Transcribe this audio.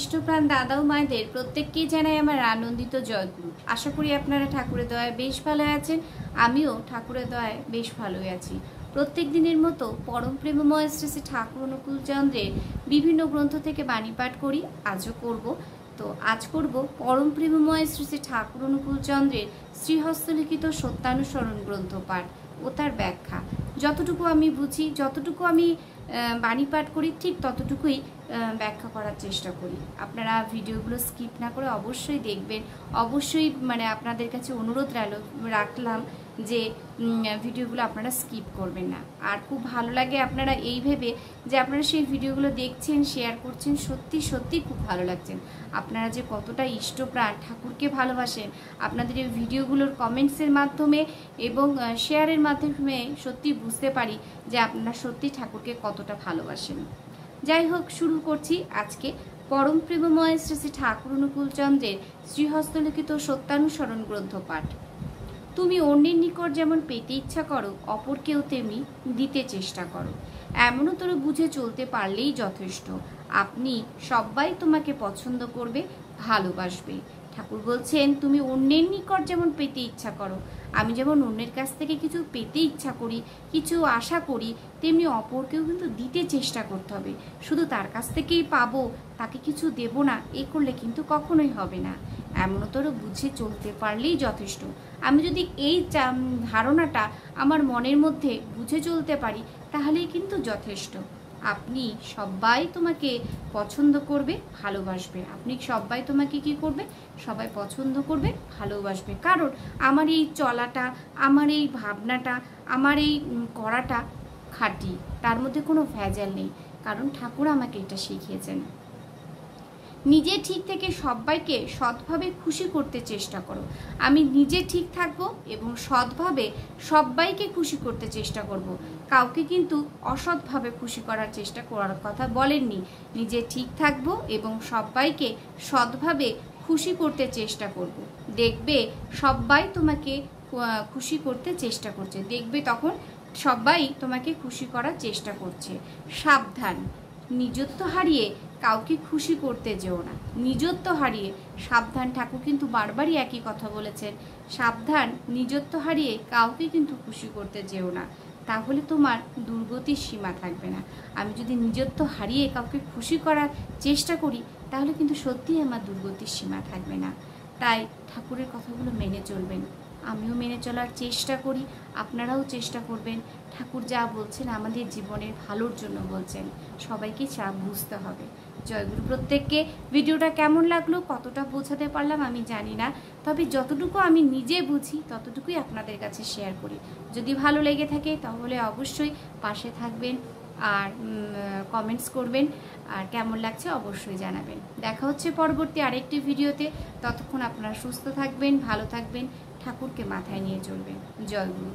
ইষ্টপ্রাণ দাদা ও মায়েদের প্রত্যেককেই জানাই আমার আনন্দিত জয়গুরু। আশা করি আপনারা ঠাকুরের দয়ায় বেশ ভালো আছেন। আমিও ঠাকুরের দয়ায় বেশ ভালোই আছি। প্রত্যেক দিনের মতো পরম প্রেমময় শ্রী শ্রী ঠাকুর অনুকূল চন্দ্রের বিভিন্ন গ্রন্থ থেকে বাণী পাঠ করি, আজও করব। তো আজ করব পরম প্রেমময় শ্রী শ্রী ঠাকুর অনুকূল চন্দ্রের শ্রীহস্তলিখিত সত্যানুসরণ গ্রন্থ পাঠ ও তার ব্যাখ্যা। যতটুকু আমি বুঝি, যতটুকু আমি বাণী পাঠ করি, ঠিক ততটুকুই ব্যাখ্যা করার চেষ্টা করি। আপনারা ভিডিওগুলো স্কিপ না করে অবশ্যই দেখবেন। অবশ্যই আপনাদের কাছে অনুরোধ রাখলাম যে ভিডিওগুলো আপনারা স্কিপ করবেন না। আর খুব ভালো লাগে আপনারা এই ভেবে যে আপনারা সেই ভিডিওগুলো দেখছেন, শেয়ার করছেন, সত্যি সত্যি খুব ভালো লাগছেন। আপনারা যে কতটা ইষ্টপ্রাণ ঠাকুরকে ভালোবাসেন, আপনাদের এই ভিডিওগুলোর কমেন্টসের মাধ্যমে এবং শেয়ারের মাধ্যমে সত্যি বুঝতে পারি যে আপনারা সত্যি ঠাকুরকে কতটা ভালোবাসেন। যাই হোক, শুরু করছি আজকে পরম প্রেমময় শ্রী শ্রী ঠাকুর অনুকূল চন্দ্রের শ্রীহস্তলিখিত সত্যানুসরণ গ্রন্থ পাঠ। তুমি অন্যের নিকট যেমন পেতে ইচ্ছা করো, অপরকেও তেমনি দিতে চেষ্টা করো। এমনও তোর বুঝে চলতে পারলেই যথেষ্ট। আপনি সবাই তোমাকে পছন্দ করবে, ভালোবাসবে। ঠাকুর বলছেন, তুমি অন্যের নিকট যেমন পেতে ইচ্ছা করো, আমি যেমন অন্যের কাছ থেকে কিছু পেতে ইচ্ছা করি, কিছু আশা করি, তেমনি অপরকেও কিন্তু দিতে চেষ্টা করতে হবে। শুধু তার কাছ থেকেই পাবো, তাকে কিছু দেব না, এ করলে কিন্তু কখনোই হবে না। এমনতর বুঝে চলতে পারলেই যথেষ্ট। আমি যদি এই ধারণাটা আমার মনের মধ্যে বুঝে চলতে পারি, তাহলেই কিন্তু যথেষ্ট। আপনি সবাই তোমাকে পছন্দ করবে, ভালোবাসবে। আপনি সবাই তোমাকে কি করবে? সবাই পছন্দ করবে, ভালোবাসবে। কারণ আমার এই চলাটা, আমার এই ভাবনাটা, আমার এই করাটা খাঁটি, তার মধ্যে কোনো ভেজাল নেই। কারণ ঠাকুর আমাকে এটা শিখিয়েছেন। নিজে ঠিক থেকে সবাইকে সৎভাবে খুশি করতে চেষ্টা করো। আমি নিজে ঠিক থাকবো এবং সৎভাবে সবাইকে খুশি করতে চেষ্টা করব। কাউকে কিন্তু অসৎভাবে খুশি করার চেষ্টা করার কথা বলেননি। নিজে ঠিক থাকবো এবং সবাইকে সৎভাবে খুশি করতে চেষ্টা করব। দেখবে সবাই তোমাকে খুশি করতে চেষ্টা করছে, দেখবে তখন সবাই তোমাকে খুশি করার চেষ্টা করছে। সাবধান, নিজত্ব হারিয়ে কাউকে খুশি করতে যেও না। নিজত্ব হারিয়ে সাবধান। ঠাকুর কিন্তু বারবারই একই কথা বলেছেন, সাবধান, নিজত্ব হারিয়ে কাউকে কিন্তু খুশি করতে যেও না, তাহলে তোমার দুর্গতির সীমা থাকবে না। আমি যদি নিজত্ব হারিয়ে কাউকে খুশি করার চেষ্টা করি, তাহলে কিন্তু সত্যিই আমার দুর্গতির সীমা থাকবে না। তাই ঠাকুরের কথাগুলো মেনে চলবেন। আমিও মেনে চলার চেষ্টা করি, আপনারাও চেষ্টা করবেন। ঠাকুর যা বলছেন আমাদের জীবনের ভালোর জন্য বলছেন, সবাইকে বুঝতে হবে। জয়গুরু। প্রত্যেককে ভিডিওটা কেমন লাগলো, কতটা বোঝাতে পারলাম আমি জানি না, তবে যতটুকু আমি নিজে বুঝি ততটুকুই আপনাদের কাছে শেয়ার করি। যদি ভালো লেগে থাকে তাহলে অবশ্যই পাশে থাকবেন আর কমেন্টস করবেন, আর কেমন লাগছে অবশ্যই জানাবেন। দেখা হচ্ছে পরবর্তী আরেকটি ভিডিওতে। ততক্ষণ আপনারা সুস্থ থাকবেন, ভালো থাকবেন, ঠাকুরকে মাথায় নিয়ে চলবেন। জয় গুরু।